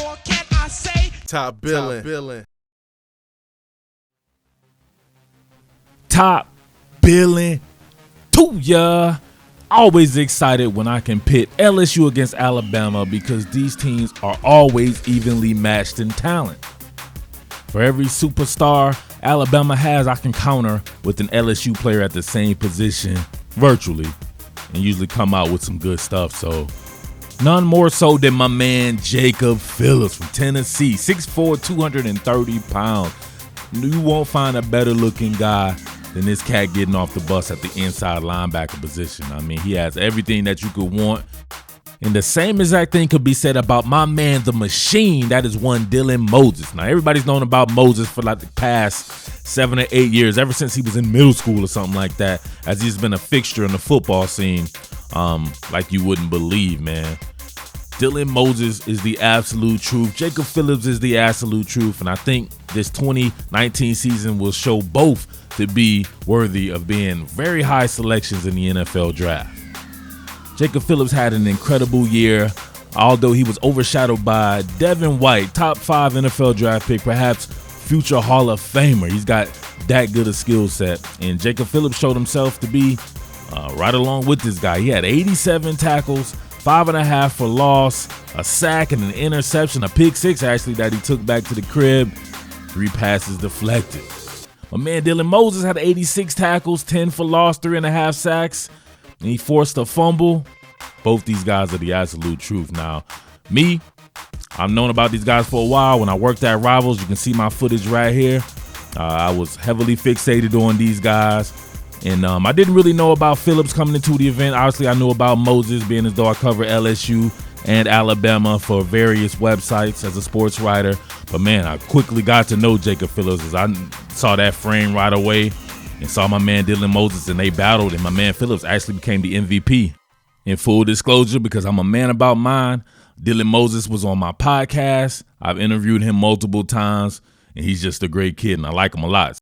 more can I say? Top Billin. Top Billin to ya. Always excited when I can pit LSU against Alabama because these teams are always evenly matched in talent. For every superstar Alabama has, I can counter with an LSU player at the same position virtually and usually come out with some good stuff. So none more so than my man Jacob Phillips from Tennessee, 6'4", 230 pounds. You won't find a better looking guy than this cat getting off the bus at the inside linebacker position. I mean, he has everything that you could want. And the same exact thing could be said about my man, the machine, that is one Dylan Moses. Now, everybody's known about Moses for like the past 7 or 8 years, ever since he was in middle school or something like that, as he's been a fixture in the football scene like you wouldn't believe, man. Dylan Moses is the absolute truth. Jacob Phillips is the absolute truth. And I think this 2019 season will show both to be worthy of being very high selections in the NFL draft. Jacob Phillips had an incredible year, although he was overshadowed by Devin White, top 5 NFL draft pick, perhaps future Hall of Famer. He's got that good a skill set. And Jacob Phillips showed himself to be right along with this guy. He had 87 tackles, 5.5 for loss, a sack and an interception, a pick six actually that he took back to the crib, 3 passes deflected. My man Dylan Moses had 86 tackles, 10 for loss, 3.5 sacks, and he forced a fumble. Both these guys are the absolute truth. Now, me, I've known about these guys for a while. When I worked at Rivals, you can see my footage right here. I was heavily fixated on these guys. And I didn't really know about Phillips coming into the event. Obviously, I knew about Moses, being as though I cover LSU and Alabama for various websites as a sports writer. But, man, I quickly got to know Jacob Phillips as I saw that frame right away and saw my man Dylan Moses, and they battled. And my man Phillips actually became the MVP. In full disclosure, because I'm a man about mine, Dylan Moses was on my podcast. I've interviewed him multiple times, and he's just a great kid, and I like him a lot.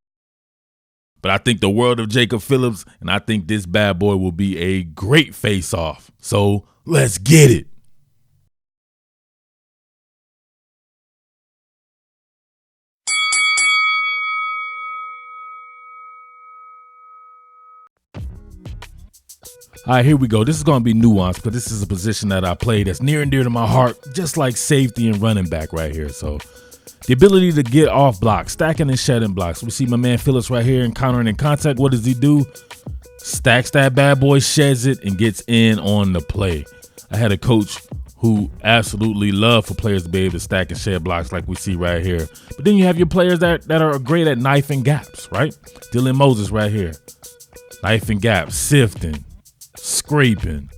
But I think the world of Jacob Phillips, and I think this bad boy will be a great face-off. So let's get it. All right, here we go. This is going to be nuanced, but this is a position that I play that's near and dear to my heart, just like safety and running back right here. So the ability to get off blocks, stacking and shedding blocks. We see my man Phillips right here encountering in contact. What does he do? Stacks that bad boy, sheds it, and gets in on the play. I had a coach who absolutely loved for players to be able to stack and shed blocks like we see right here. But then you have your players that are great at knifing gaps, right? Dylan Moses right here. Knifing gaps, sifting, scraping,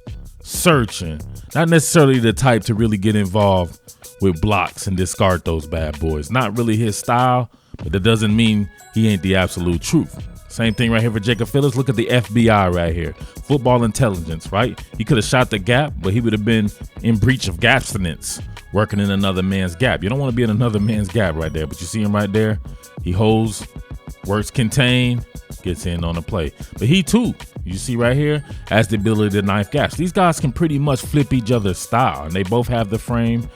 searching. Not necessarily the type to really get involved with blocks and discard those bad boys. Not really his style, but that doesn't mean he ain't the absolute truth. Same thing right here for Jacob Phillips. Look at the FBI right here. Football intelligence, right? He could have shot the gap, but he would have been in breach of abstinence, working in another man's gap. You don't want to be in another man's gap right there, but you see him right there. He holds, works contain, gets in on the play. But he too, you see right here, has the ability to knife gaps. These guys can pretty much flip each other's style, and they both have the frame.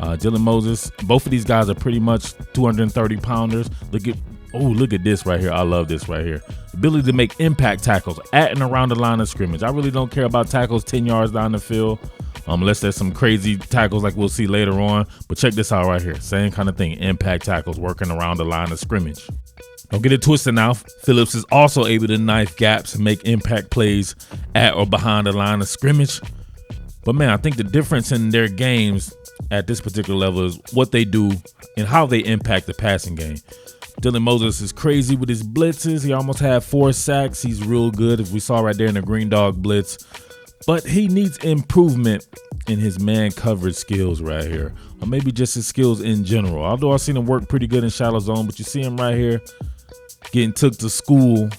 Dylan Moses, both of these guys are pretty much 230 pounders. Look at this right here. I love this right here. Ability to make impact tackles at and around the line of scrimmage. I really don't care about tackles 10 yards down the field, unless there's some crazy tackles like we'll see later on. But check this out right here. Same kind of thing. Impact tackles working around the line of scrimmage. Don't get it twisted now. Phillips is also able to knife gaps and make impact plays at or behind the line of scrimmage. But man, I think the difference in their games at this particular level is what they do and how they impact the passing game. Dylan Moses is crazy with his blitzes. He almost had 4 sacks. He's real good, as we saw right there in the Green Dog blitz. But he needs improvement in his man coverage skills right here, or maybe just his skills in general. Although I've seen him work pretty good in shallow zone, but you see him right here getting took to school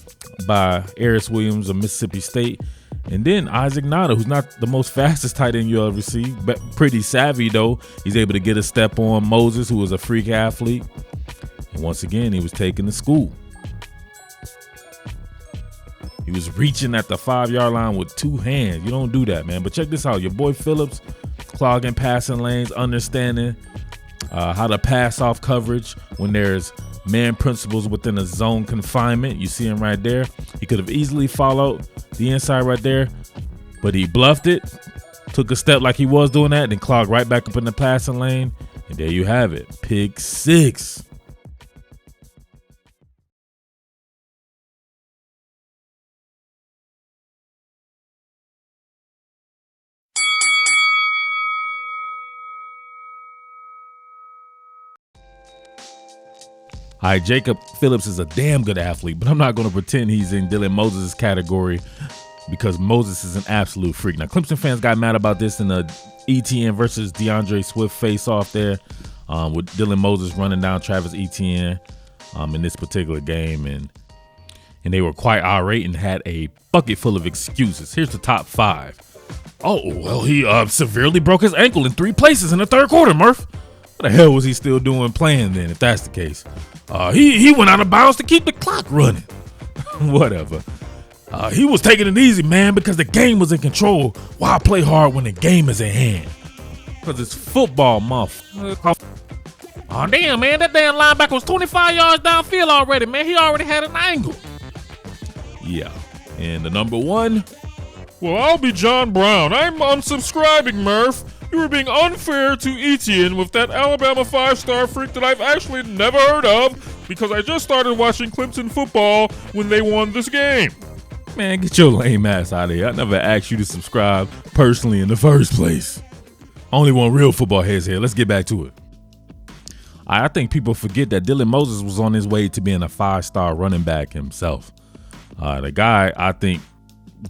by Aris Williams of Mississippi State. And then Isaac Nada, who's not the most fastest tight end you'll ever see, but pretty savvy though. He's able to get a step on Moses, who was a freak athlete. And once again, he was taken to school. He was reaching at the 5-yard line with 2 hands. You don't do that, man. But check this out. Your boy Phillips, clogging passing lanes, understanding how to pass off coverage when there's man principles within a zone confinement. You see him right there. He could have easily followed the inside right there, but he bluffed it, took a step like he was doing that, then clogged right back up in the passing lane. And there you have it. Pick 6. All right, Jacob Phillips is a damn good athlete, but I'm not going to pretend he's in Dylan Moses' category because Moses is an absolute freak. Now, Clemson fans got mad about this in the ETN versus DeAndre Swift face-off there with Dylan Moses running down Travis Etienne in this particular game, and they were quite irate and had a bucket full of excuses. Here's the top 5. Oh, well, he severely broke his ankle in 3 places in the third quarter, Murph. What the hell was he still doing playing then, if that's the case? He went out of bounds to keep the clock running. Whatever. He was taking it easy, man, because the game was in control. Why play hard when the game is in hand? Because it's football, month. Oh, damn, man, that damn linebacker was 25 yards downfield already, man. He already had an angle. Yeah, and the number 1. Well, I'll be John Brown. I'm unsubscribing, Murph. You were being unfair to Etienne with that Alabama 5-star freak that I've actually never heard of because I just started watching Clemson football when they won this game. Man, get your lame ass out of here. I never asked you to subscribe personally in the first place. Only one real football heads here. Let's get back to it. I think people forget that Dylan Moses was on his way to being a 5-star running back himself. The guy, I think,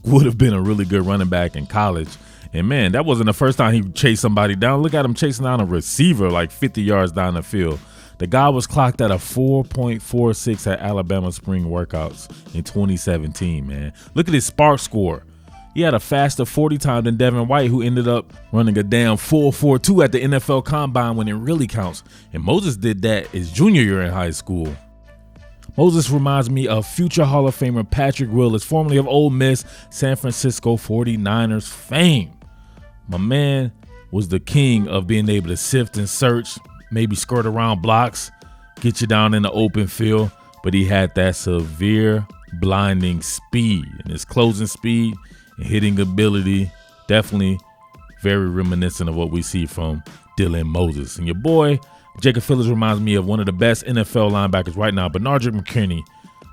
would have been a really good running back in college. And man, that wasn't the first time he chased somebody down. Look at him chasing down a receiver like 50 yards down the field. The guy was clocked at a 4.46 at Alabama spring workouts in 2017, man. Look at his spark score. He had a faster 40 time than Devin White, who ended up running a damn 4.42 at the NFL Combine when it really counts. And Moses did that his junior year in high school. Moses reminds me of future Hall of Famer Patrick Willis, formerly of Ole Miss, San Francisco 49ers fame. My man was the king of being able to sift and search, maybe skirt around blocks, get you down in the open field, but he had that severe blinding speed, and his closing speed and hitting ability definitely very reminiscent of what we see from Dylan Moses. And your boy Jacob Phillips reminds me of one of the best NFL linebackers right now, Bernardrick McKinney,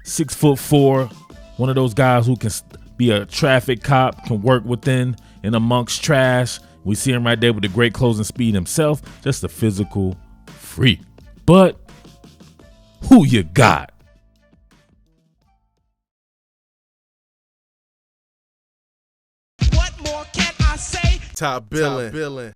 6'4", one of those guys who can be a traffic cop, can work within and amongst trash. We see him right there with the great closing speed himself, just a physical freak. But who you got? What more can I say? Top Billin.